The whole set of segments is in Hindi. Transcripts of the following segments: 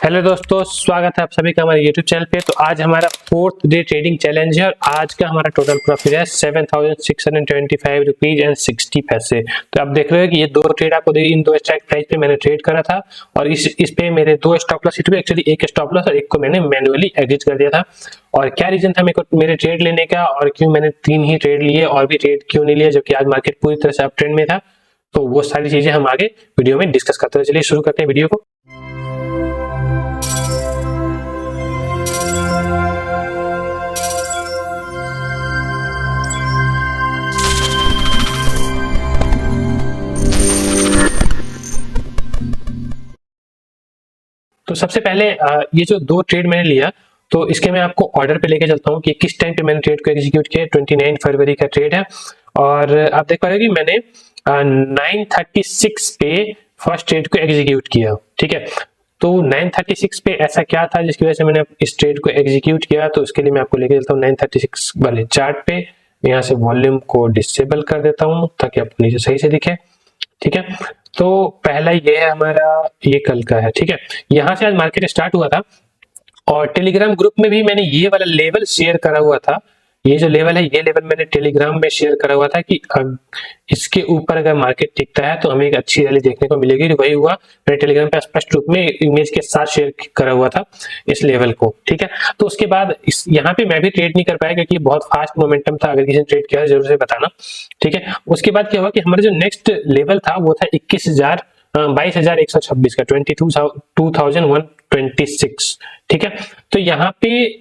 हेलो दोस्तों, स्वागत है आप सभी का हमारे यूट्यूब चैनल पे। तो आज हमारा 4th डे ट्रेडिंग चैलेंज है और आज का हमारा टोटल प्रॉफिट है 7,625 रुपीज एंड 60 पैसे। तो आप देख रहे हो कि ये दो ट्रेड आपको इन दो स्ट्राइक प्राइस पे मैंने ट्रेड करा था और इस पे मेरे दो स्टॉप लॉस हिट हुए। एक्चुअली एक स्टॉप लॉस और एक को मैंने मैन्युअली एग्जिट कर दिया था। और क्या रीजन था मेरे ट्रेड लेने का और क्यों मैंने 3 ही ट्रेड लिए और भी ट्रेड क्यों नहीं लिया जबकि आज मार्केट पूरी तरह से अप ट्रेंड में था, तो वो सारी चीजें हम आगे वीडियो में डिस्कस करते हैं। चलिए शुरू करते हैं वीडियो को। तो सबसे पहले ये जो दो ट्रेड मैंने लिया तो इसके मैं आपको ऑर्डर पे लेके चलता हूँ कि किस टाइम पे मैंने ट्रेड को एग्जीक्यूट किया। 29 फरवरी का ट्रेड है और आप देख पा रहे हो कि मैंने 9:36 पे फर्स्ट ट्रेड को एग्जीक्यूट किया। ठीक है, तो 9:36 पे ऐसा क्या था जिसकी वजह से मैंने इस ट्रेड को एग्जीक्यूट किया, तो उसके लिए मैं आपको लेके चलता हूँ 9:36 वाले चार्ट पे। यहाँ से वॉल्यूम को डिसेबल कर देता हूँ ताकि आपको नीचे सही से दिखे। ठीक है, तो पहला ये है हमारा, ये कल का है। ठीक है, यहां से आज मार्केट स्टार्ट हुआ था और टेलीग्राम ग्रुप में भी मैंने ये वाला लेवल शेयर करा हुआ था। ये जो लेवल है ये लेवल मैंने टेलीग्राम में शेयर करा हुआ था कि इसके ऊपर अगर मार्केट टिकता है तो हमें एक अच्छी रैली देखने को मिलेगी। वही हुआ, मैंने टेलीग्राम पे स्पष्ट रूप में इमेज के साथ शेयर करा हुआ था इस लेवल को। ठीक है, तो उसके बाद यहाँ पे मैं भी ट्रेड नहीं कर पाया क्योंकि बहुत फास्ट मोमेंटम था। अगर किसी ने ट्रेड किया है जरूर से बताना। ठीक है, उसके बाद क्या हुआ कि हमारा जो नेक्स्ट लेवल था वो था 22,126 का 22,126। ठीक है, तो यहाँ पे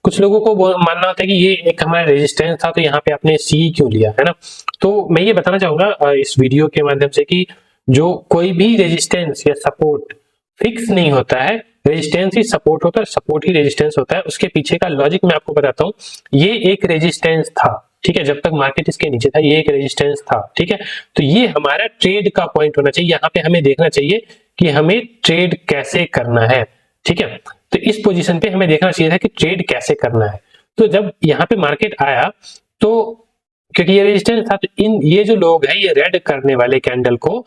कुछ लोगों को मानना होता है कि ये एक हमारा रेजिस्टेंस था तो यहाँ पे आपने सी क्यों लिया है ना। तो मैं ये बताना चाहूंगा इस वीडियो के माध्यम से कि जो कोई भी रेजिस्टेंस या सपोर्ट फिक्स नहीं होता है, रेजिस्टेंस ही सपोर्ट होता है, सपोर्ट ही रेजिस्टेंस होता है। उसके पीछे का लॉजिक मैं आपको बताता हूँ। ये एक रेजिस्टेंस था, ठीक है, जब तक मार्केट इसके नीचे था ये एक रेजिस्टेंस था। ठीक है, तो ये हमारा ट्रेड का पॉइंट होना चाहिए। यहाँ पे हमें देखना चाहिए कि हमें ट्रेड कैसे करना है। ठीक है, तो इस पोजीशन पे हमें देखना चाहिए था कि ट्रेड कैसे करना है। तो जब यहाँ पे मार्केट आया तो क्योंकि ये रेजिस्टेंस था तो ये जो लोग हैं ये रेड करने वाले कैंडल को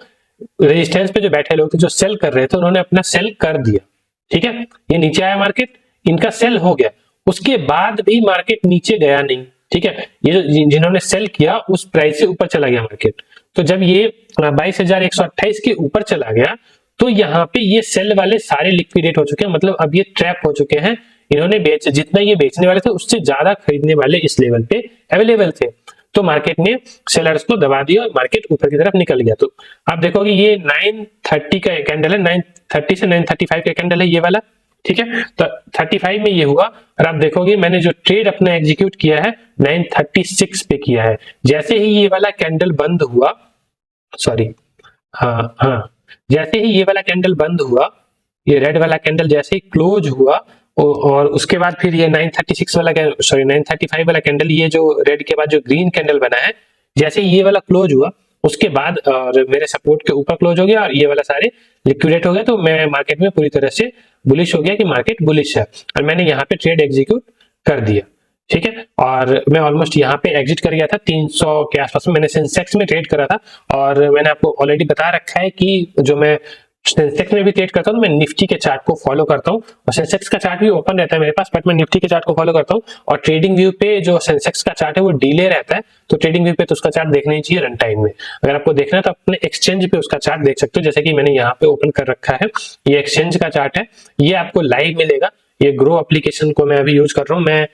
रेजिस्टेंस पे जो बैठे लोग थे जो सेल कर रहे थे उन्होंने अपना सेल कर दिया। ठीक है, ये नीचे आया मार्केट, इनका सेल हो गया, उसके बाद भी मार्केट नीचे गया नहीं। ठीक है, ये जो जिन्होंने सेल किया उस प्राइस से ऊपर चला गया मार्केट। तो जब ये 22,128 के ऊपर चला गया तो यहाँ पे ये सेल वाले सारे लिक्विडेट हो चुके हैं, मतलब अब ये ट्रैप हो चुके हैं। इन्होंने जितना ये बेचने वाले थे उससे ज्यादा खरीदने वाले इस लेवल पे अवेलेबल थे, तो मार्केट ने सेलर्स को दबा दिया और मार्केट ऊपर की तरफ निकल गया। तो आप देखोगे ये 9:30 का कैंडल है, 9:30 से 9:35 का कैंडल है ये वाला। ठीक है, तो 35 में ये हुआ और आप देखोगे मैंने जो ट्रेड अपना एग्जीक्यूट किया है 9:36 पे किया है। जैसे ही ये वाला कैंडल बंद हुआ, सॉरी हाँ जैसे ही ये वाला कैंडल बंद हुआ, ये रेड वाला कैंडल जैसे ही क्लोज हुआ और उसके बाद फिर ये 9:36 वाला 9:35 वाला कैंडल, ये जो रेड के बाद जो ग्रीन कैंडल बना है, जैसे ही ये वाला क्लोज हुआ उसके बाद और मेरे सपोर्ट के ऊपर क्लोज हो गया और ये वाला सारे लिक्विडेट हो गया। तो मैं मार्केट में पूरी तरह से बुलिश हो गया कि मार्केट बुलिश है और मैंने यहाँ पे ट्रेड एग्जीक्यूट कर दिया। ठीक है, और मैं ऑलमोस्ट यहाँ पे एग्जिट कर गया था 300 के आसपास में। मैंने सेंसेक्स में ट्रेड करा था और मैंने आपको ऑलरेडी बता रखा है कि जो मैं सेंसेक्स में भी ट्रेड करता हूँ तो मैं निफ्टी के चार्ट को फॉलो करता हूँ और सेंसेक्स का चार्ट भी ओपन रहता है मेरे पास, बट मैं निफ्टी के चार्ट को फॉलो करता हूँ। और ट्रेडिंग व्यू पे जो सेंसेक्स का चार्ट है वो डिले रहता है, तो ट्रेडिंग व्यू पे तो उसका चार्ट देखना ही चाहिए रन टाइम में। अगर आपको देखना है तो अपने एक्सचेंज पे उसका चार्ट देख सकते हो, जैसे कि मैंने यहाँ पे ओपन कर रखा है। ये एक्सचेंज का चार्ट है, ये आपको लाइव मिलेगा। ये ग्रो एप्लीकेशन को मैं अभी यूज कर रहा हूँ। मैं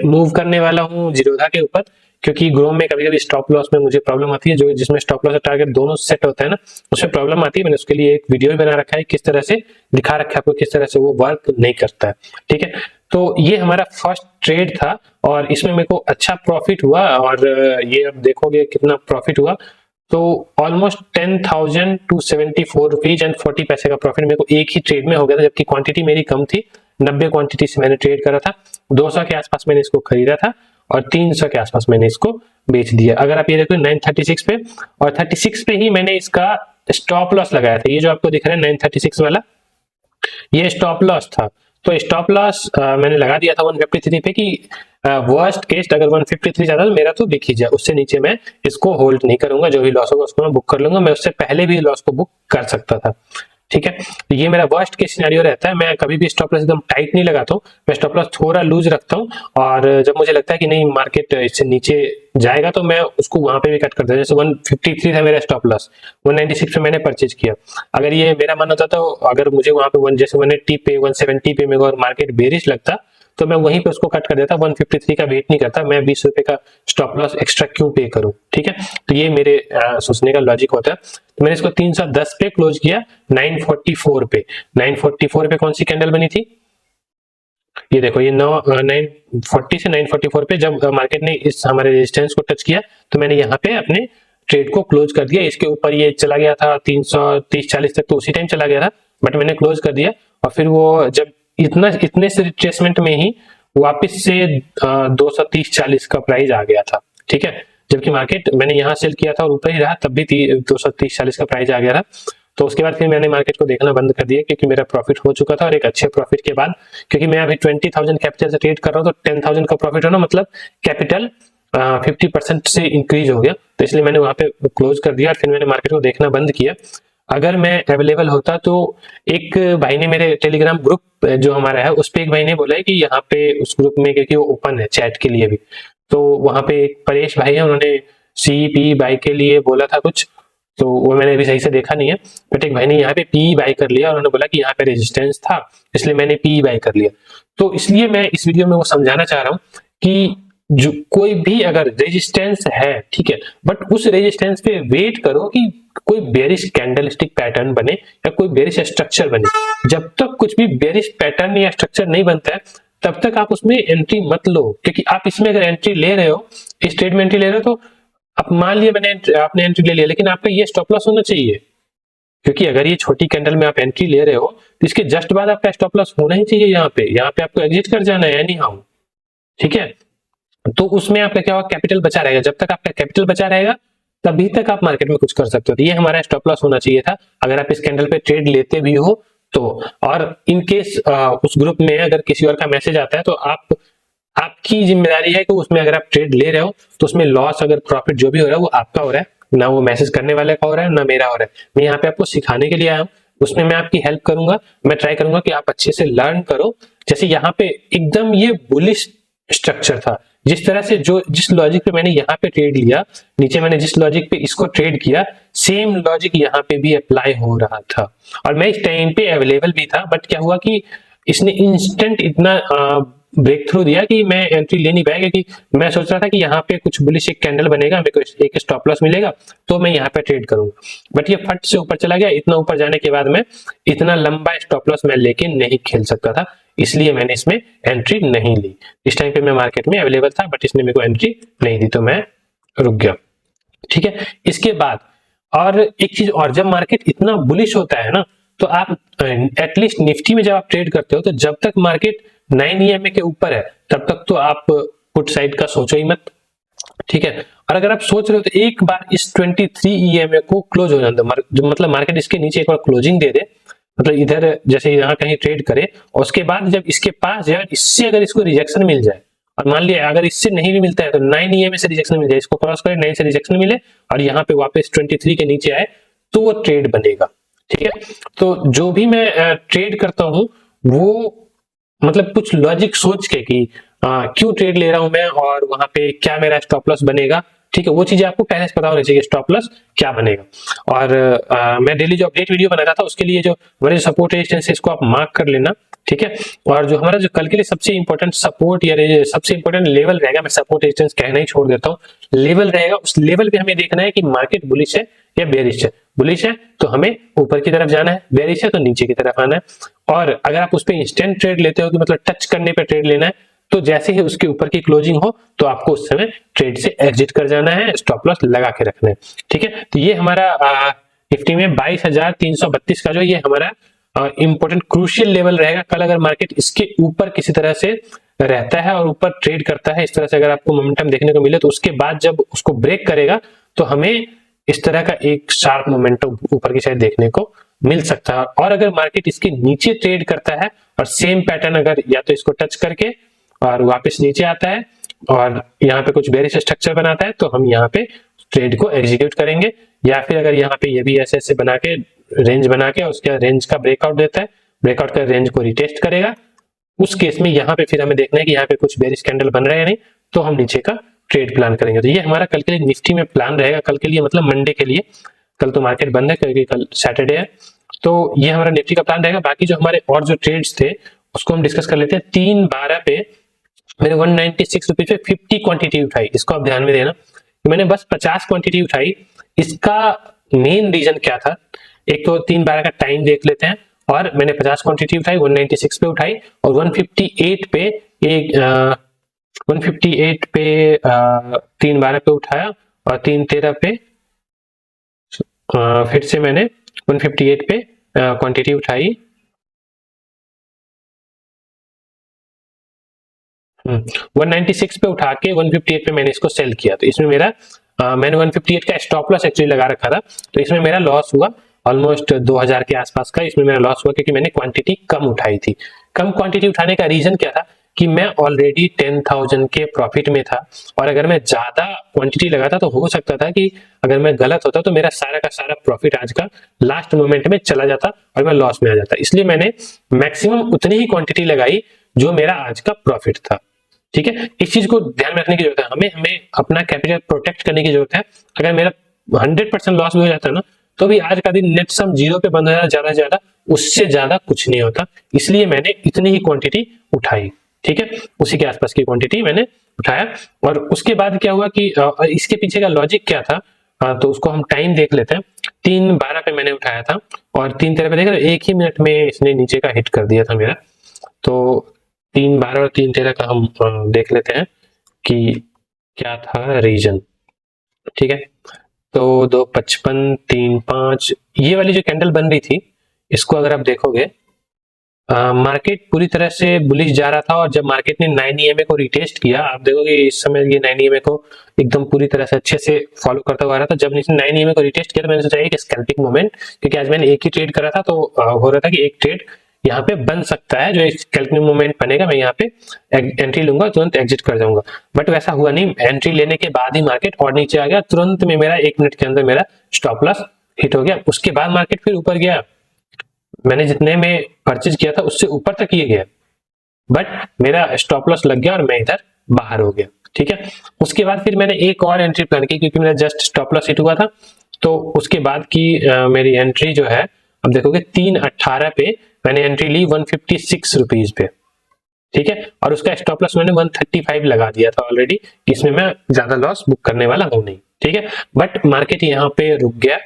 मूव करने वाला हूँ जीरोधा के ऊपर क्योंकि ग्रो में कभी कभी स्टॉप लॉस में मुझे प्रॉब्लम आती है, जो जिसमें स्टॉप लॉस और टारगेट दोनों सेट होता है ना, उसमें प्रॉब्लम आती है। मैंने उसके लिए एक वीडियो भी बना रखा है, किस तरह से दिखा रखा है आपको किस तरह से वो वर्क नहीं करता है। ठीक है, तो ये हमारा फर्स्ट ट्रेड था और इसमें मेरे को अच्छा प्रॉफिट हुआ और ये अब देखोगे कितना प्रॉफिट हुआ। तो ऑलमोस्ट 10,274 रुपीज एंड 40 पैसे का प्रॉफिट मेरे को एक ही ट्रेड में हो गया था, जबकि क्वांटिटी मेरी कम थी। 90 क्वांटिटी से मैंने ट्रेड करा था, 200 के आसपास मैंने इसको खरीदा था और 300 के आसपास मैंने इसको बेच दिया। अगर आप ये देखो 9:36 पे और 36 पे ही मैंने इसका स्टॉप लॉस लगाया था। ये जो आपको दिख रहा है 9:36 वाला, ये स्टॉप लॉस था। तो स्टॉप लॉस मैंने लगा दिया था 153 पे कि वर्स्ट केस अगर 153 ज्यादा तो मेरा तो बिक ही जाए, उससे नीचे मैं इसको होल्ड नहीं करूंगा। जो भी लॉस होगा उसको मैं बुक कर लूंगा। मैं उससे पहले भी लॉस को बुक कर सकता था। ठीक है। तो ये मेरा वर्स्ट केस सिनेरियो रहता है। मैं कभी भी स्टॉप लॉस एकदम टाइट नहीं लगाता हूँ, मैं स्टॉप लॉस थोड़ा लूज रखता हूँ, और जब मुझे लगता है कि नहीं मार्केट इससे नीचे जाएगा तो मैं उसको वहां पे भी कट कर देता हूँ। जैसे 153 था मेरा स्टॉप लॉस, 196 पे मैंने परचेज किया। अगर ये मेरा मन होता तो अगर मुझे वहां पे जैसे 180 पे 170 पे मेरे को मार्केट बेरिश लगता तो मैं वहीं पे उसको कट कर देता, 153 का वेट नहीं करता, मैं 20 रुपए का स्टॉप लॉस एक्स्ट्रा क्यों पे करूं। ठीक है, तो ये मेरे सोचने का लॉजिक होता है। तो मैंने इसको 310 पे क्लोज किया, 944 पे। 944 पे कौन सी कैंडल बनी थी, ये देखो, ये 940 से 944 पे जब मार्केट ने इस हमारे रेजिस्टेंस को टच किया तो मैंने यहाँ पे अपने ट्रेड को क्लोज कर दिया। इसके ऊपर ये चला गया था 330-40 तक, तो उसी टाइम चला गया था, बट मैंने क्लोज कर दिया। और फिर वो जब इतने से रिट्रेसमेंट में ही वापस से 230-40 का प्राइस आ गया था। ठीक है, जबकि मार्केट मैंने यहाँ सेल किया था और ऊपर ही रहा, तब भी 230-40 का प्राइस आ गया था। तो उसके बाद फिर मैंने मार्केट को देखना बंद कर दिया, क्योंकि मेरा प्रॉफिट हो चुका था। और एक अच्छे प्रॉफिट के बाद, क्योंकि मैं अभी 20,000 कैपिटल से ट्रेड कर रहा हूँ, तो 10,000 का प्रॉफिट होना मतलब कैपिटल 50% से इंक्रीज हो गया, तो इसलिए मैंने वहां पे क्लोज कर दिया और फिर मैंने मार्केट को देखना बंद किया। अगर मैं अवेलेबल होता तो एक भाई ने मेरे टेलीग्राम ग्रुप जो हमारा है उस पे एक भाई ने बोला है कि यहाँ पे उस ग्रुप में, क्योंकि वो ओपन है चैट के लिए भी, तो वहां पे एक परेश भाई है, उन्होंने CP बाई के लिए बोला था कुछ, तो वो मैंने अभी सही से देखा नहीं है, बट एक भाई ने यहाँ पे PE बाई कर लिया और उन्होंने बोला कि यहाँ पे रेजिस्टेंस था, इसलिए मैंने PE बाई कर लिया। तो इसलिए मैं इस वीडियो में वो समझाना चाह रहा हूँ कि जो कोई भी अगर रेजिस्टेंस है, ठीक है, बट उस रेजिस्टेंस पे वेट करो कि कोई बेरिश कैंडलस्टिक पैटर्न बने या कोई बेरिश स्ट्रक्चर बने। जब तक कुछ भी बेरिश पैटर्न या स्ट्रक्चर नहीं बनता है तब तक आप उसमें एंट्री मत लो, क्योंकि आप इसमें अगर एंट्री ले रहे हो, इस ट्रेड में एंट्री ले रहे हो, तो अब मान लिया आपने एंट्री ले लिया, लेकिन आपका ये स्टॉप लॉस होना चाहिए, क्योंकि अगर ये छोटी कैंडल में आप एंट्री ले रहे हो तो इसके जस्ट बाद आपका स्टॉप लॉस होना ही चाहिए। यहाँ पे आपको एग्जिट कर जाना है एनी हाउ। ठीक है, तो उसमें आपका क्या होगा, कैपिटल बचा रहेगा। जब तक आपका कैपिटल बचा रहेगा तभी तक आप मार्केट में कुछ कर सकते हो। तो ये हमारा स्टॉप लॉस होना चाहिए था अगर आप इस कैंडल पे ट्रेड लेते भी हो तो। और इन केस उस ग्रुप में अगर किसी और का मैसेज आता है तो आपकी जिम्मेदारी है कि उसमें अगर आप ट्रेड ले रहे हो तो उसमें लॉस अगर प्रॉफिट जो भी हो रहा है वो आपका हो रहा है, ना वो मैसेज करने वाले का हो रहा है, ना मेरा हो रहा है। मैं यहाँ पे आपको सिखाने के लिए आया हूँ, उसमें मैं आपकी हेल्प करूंगा। मैं ट्राई करूंगा कि आप अच्छे से लर्न करो। जैसे यहाँ पे एकदम ये बुलिश स्ट्रक्चर था, जिस तरह से जिस लॉजिक पे मैंने यहाँ पे ट्रेड लिया, नीचे मैंने जिस लॉजिक पे इसको ट्रेड किया, सेम लॉजिक यहाँ पे भी अप्लाई हो रहा था और मैं इस टाइम पे अवेलेबल भी था। बट क्या हुआ कि इसने इंस्टेंट इतना ब्रेक थ्रू दिया कि मैं एंट्री ले नहीं पाया, क्योंकि मैं सोच रहा था कि यहाँ पे कुछ बुलिश एक कैंडल बनेगा, मेरे को एक स्टॉप लॉस मिलेगा तो मैं यहाँ पे ट्रेड करूंगा। बट ये फट से ऊपर चला गया। इतना ऊपर जाने के बाद में इतना लंबा स्टॉप लॉस मैं लेके नहीं खेल सकता था, इसलिए मैंने इसमें एंट्री नहीं ली। इस टाइम पे मैं मार्केट में अवेलेबल था बट इसने मेरे को एंट्री नहीं दी, तो मैं रुक गया। ठीक है, इसके बाद और एक चीज और, जब मार्केट इतना बुलिश होता है ना, तो आप एटलीस्ट निफ्टी में जब आप ट्रेड करते हो तो जब तक मार्केट 9 EMA के ऊपर है तब तक तो आप पुट साइड का सोचो ही मत। ठीक है, और अगर आप सोच रहे हो तो एक बार इस 23 EMA को क्लोज हो जाने दो, मतलब मार्केट इसके नीचे एक बार क्लोजिंग दे दे, मतलब इधर जैसे यहाँ कहीं ट्रेड करे और उसके बाद जब इसके पास जाए, इससे अगर इसको रिजेक्शन मिल जाए, और मान लिया अगर इससे नहीं भी मिलता है तो 9 EMA से रिजेक्शन मिल जाए, इसको क्रॉस करे 9 से रिजेक्शन मिले और यहाँ पे वापस 23 के नीचे आए तो वो ट्रेड बनेगा। ठीक है, तो जो भी मैं ट्रेड करता हूँ वो मतलब कुछ लॉजिक सोच के कि क्यों ट्रेड ले रहा हूं मैं और वहां पे क्या मेरा स्टॉप लॉस बनेगा। ठीक है, वो चीजें आपको पहले से पता होनी चाहिए, स्टॉप लॉस क्या बनेगा। और मैं डेली जो अपडेट वीडियो बनाता था उसके लिए जो हमारे सपोर्ट रेजिस्टेंस है इसको आप मार्क कर लेना। ठीक है, और जो हमारा जो कल के लिए सबसे इंपॉर्टेंट सपोर्ट या सबसे इंपॉर्टेंट लेवल रहेगा, मैं सपोर्ट रेजिस्टेंस कहना ही छोड़ देता हूँ, लेवल रहेगा, उस लेवल पे हमें देखना है कि मार्केट बुलिश है या बेरिश है। बुलिश है तो हमें ऊपर की तरफ जाना है, बेरिश है तो नीचे की तरफ आना है। और अगर आप उस पर इंस्टेंट ट्रेड लेते हो कि मतलब टच करने पे ट्रेड लेना है, तो जैसे ही उसके ऊपर की क्लोजिंग हो तो आपको उस समय ट्रेड से एग्जिट कर जाना है, स्टॉप लॉस लगा के रखना है। ठीक है, तो ये हमारा निफ्टी में 22,332 का जो ये हमारा इंपॉर्टेंट क्रूशियल लेवल रहेगा। कल अगर मार्केट इसके ऊपर किसी तरह से रहता है और ऊपर ट्रेड करता है इस तरह से, अगर आपको मोमेंटम देखने को मिले, तो उसके बाद जब उसको ब्रेक करेगा तो हमें इस तरह का एक शार्प मोमेंटम ऊपर की साइड देखने को मिल सकता है। और अगर मार्केट इसके नीचे ट्रेड करता है और सेम पैटर्न अगर या तो इसको टच करके और वापस नीचे आता है और यहाँ पे कुछ बेरिश स्ट्रक्चर बनाता है, तो हम यहाँ पे ट्रेड को एग्जीक्यूट करेंगे। या फिर अगर यहाँ पे ये भी ऐसे ऐसे बना के रेंज बना के उसके रेंज का ब्रेकआउट देता है, ब्रेकआउट का रेंज को रिटेस्ट करेगा। उस केस में यहाँ पे फिर हमें देखना है कि यहाँ पे कुछ बेरिश कैंडल बन रहा है या नहीं, तो हम नीचे का ट्रेड प्लान करेंगे। तो ये हमारा कल के लिए निफ्टी में प्लान रहेगा, कल के लिए मतलब मंडे के लिए। कल तो मार्केट बंद है क्योंकि कल सैटरडे है, तो ये हमारा निफ्टी का प्लान रहेगा। बाकी जो हमारे और जो ट्रेड्स थे उसको हम डिस्कस कर लेते हैं। 3/12 पे मैंने 196 रुपीज पे 50 क्वांटिटी उठाई, इसको आप ध्यान में देना। मैंने बस 50 क्वांटिटी उठाई। इसका मेन रीजन क्या था, एक तो 3/12 का टाइम देख लेते हैं। और मैंने 50 क्वांटिटी उठाई, 196 पे उठाई और 158 पे एक 158 पे 3/12 पे उठाया और 3/13 पे फिर से मैंने 158 पे क्वांटिटी उठाई। 196 पे उठा के 158 पे मैंने इसको सेल किया। तो इसमें मेरा मैंने 158 का स्टॉप लॉस एक्चुअली लगा रखा था, तो इसमें मेरा लॉस हुआ ऑलमोस्ट 2000 के आसपास का। इसमें मेरा लॉस हुआ क्योंकि मैंने क्वांटिटी कम उठाई थी। कम क्वांटिटी उठाने का रीजन क्या था कि मैं ऑलरेडी 10,000 के प्रॉफिट में था, और अगर मैं ज्यादा क्वांटिटी लगाता तो हो सकता था कि अगर मैं गलत होता तो मेरा सारा का सारा प्रॉफिट आज का लास्ट मोमेंट में चला जाता और मैं लॉस में आ जाता। इसलिए मैंने मैक्सिमम उतनी ही क्वांटिटी लगाई जो मेरा आज का प्रॉफिट था। ठीक है, इस चीज को ध्यान में रखने की जरूरत है। हमें हमें अपना कैपिटल प्रोटेक्ट करने की जरूरत है। अगर मेरा 100% लॉस भी हो जाता है ना, तो भी आज का दिन नेट सम जीरो पे बंद हो जाता, ज्यादा ज्यादा उससे ज्यादा कुछ नहीं होता। इसलिए मैंने इतनी ही क्वांटिटी उठाई। ठीक है, उसी के आसपास की क्वांटिटी मैंने उठाया। और उसके बाद क्या हुआ कि इसके पीछे का लॉजिक क्या था, तो उसको हम टाइम देख लेते हैं। 3/12 पे मैंने उठाया था और 3/13 पे देखा, एक ही मिनट में इसने नीचे का हिट कर दिया था मेरा। तो 3/12 और 3/13 का हम देख लेते हैं कि क्या था रीजन। ठीक है, तो 255 3.5 ये वाली जो कैंडल बन रही थी, इसको अगर आप देखोगे मार्केट पूरी तरह से बुलिश जा रहा था। और जब मार्केट ने 9 EMA को रिटेस्ट किया, आप देखोगे इस समय ये 9 EMA को एकदम पूरी तरह से अच्छे से फॉलो करता हुआ आ रहा था। जब इसने 9 EMA को रिटेस्ट किया तो मैंने सोचा एक स्कैल्पिंग मोमेंट, क्योंकि आज मैंने एक ही ट्रेड करा था तो हो रहा था कि एक ट्रेड यहाँ पे बन सकता है, जो स्कैल्पिंग मोमेंट बनेगा मैं यहाँ पे एंट्री लूंगा, तुरंत एग्जिट कर जाऊंगा। बट वैसा हुआ नहीं, एंट्री लेने के बाद ही मार्केट और नीचे आ गया, तुरंत में मेरा 1 मिनट के अंदर मेरा स्टॉप लॉस हिट हो गया। उसके बाद मार्केट फिर ऊपर गया, मैंने जितने में परचेज किया था उससे ऊपर तक ये गया, बट मेरा स्टॉप लॉस लग गया और मैं इधर बाहर हो गया। ठीक है, उसके बाद फिर मैंने एक और एंट्री प्लान की, क्योंकि मेरा जस्ट स्टॉप लॉस हिट हुआ था। तो उसके बाद की मेरी एंट्री जो है, अब देखोगे 3/18 पे मैंने एंट्री ली 156 रुपीज पे। ठीक है, और उसका स्टॉप लॉस मैंने 135 लगा दिया था ऑलरेडी, इसमें मैं ज्यादा लॉस बुक करने वाला हूं नहीं। ठीक है, बट मार्केट यहाँ पे रुक गया,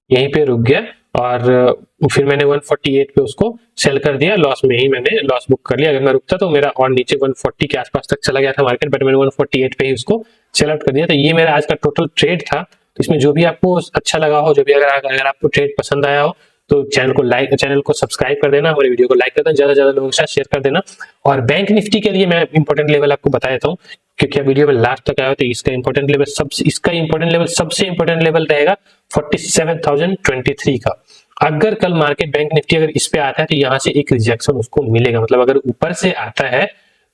यहीं पे रुक गया और फिर मैंने 148 पे उसको सेल कर दिया। लॉस में ही मैंने लॉस बुक कर लिया। अगर मैं रुकता तो मेरा और नीचे 140 के आसपास तक चला गया था मार्केट, बट मैंने 148 पे ही उसको सेल आउट कर दिया। तो ये मेरा आज का टोटल ट्रेड था। तो इसमें जो भी आपको अच्छा लगा हो, जो भी अगर आपको ट्रेड पसंद आया हो, तो चैनल को सब्सक्राइब कर देना, हमारे वीडियो को लाइक कर देना, ज्यादा से ज्यादा लोगों के साथ शेयर कर देना। और बैंक निफ्टी के लिए मैं इंपॉर्टेंट लेवल आपको बता देता हूँ, क्योंकि वीडियो में लास्ट तक आया हो, तो इसका इंपॉर्टेंट लेवल सबसे इंपॉर्टेंट लेवल रहेगा 47,023 का। अगर कल मार्केट बैंक निफ्टी अगर इस पे आता है तो यहाँ से एक रिजेक्शन उसको मिलेगा, मतलब अगर ऊपर से आता है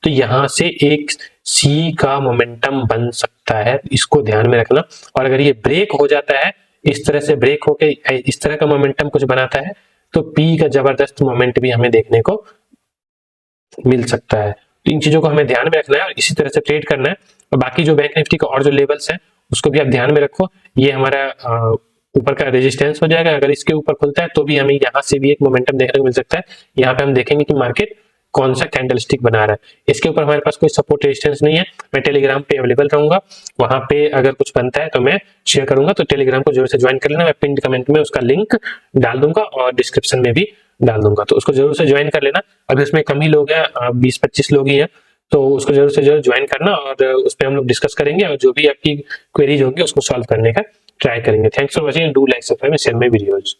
तो यहाँ से एक सी का मोमेंटम बन सकता है, इसको ध्यान में रखना। और अगर ये ब्रेक हो जाता है, इस तरह से ब्रेक होके इस तरह का मोमेंटम कुछ बनाता है, तो पी का जबरदस्त मोमेंट भी हमें देखने को मिल सकता है। तो इन चीजों को हमें ध्यान में रखना है और इसी तरह से ट्रेड करना है। और बाकी जो बैंक निफ्टी का और जो लेवल्स है उसको भी आप ध्यान में रखो। ये हमारा ऊपर का रेजिस्टेंस हो जाएगा, अगर इसके ऊपर खुलता है तो भी हमें यहाँ से भी एक मोमेंटम देखने को मिल सकता है। यहाँ पे हम देखेंगे कि मार्केट कौन सा कैंडलस्टिक बना रहा है। इसके ऊपर हमारे पास कोई सपोर्ट रेजिस्टेंस नहीं है। मैं टेलीग्राम पे अवेलेबल रहूंगा, वहां पे अगर कुछ बनता है तो मैं शेयर करूंगा, तो टेलीग्राम को जरूर से ज्वाइन कर लेना। मैं पिन कमेंट में उसका लिंक डाल दूंगा और डिस्क्रिप्शन में भी डाल दूंगा, तो उसको जरूर से ज्वाइन कर लेना। अभी उसमें कम ही लोग हैं, 20-25 लोग ही हैं, तो उसको जरूर से जरूर ज्वाइन करना और उस पर हम लोग डिस्कस करेंगे और जो भी आपकी क्वेरीज होंगी उसको सॉल्व करने का ट्राई करेंगे। Thanks for watching, do like subscribe and share my videos.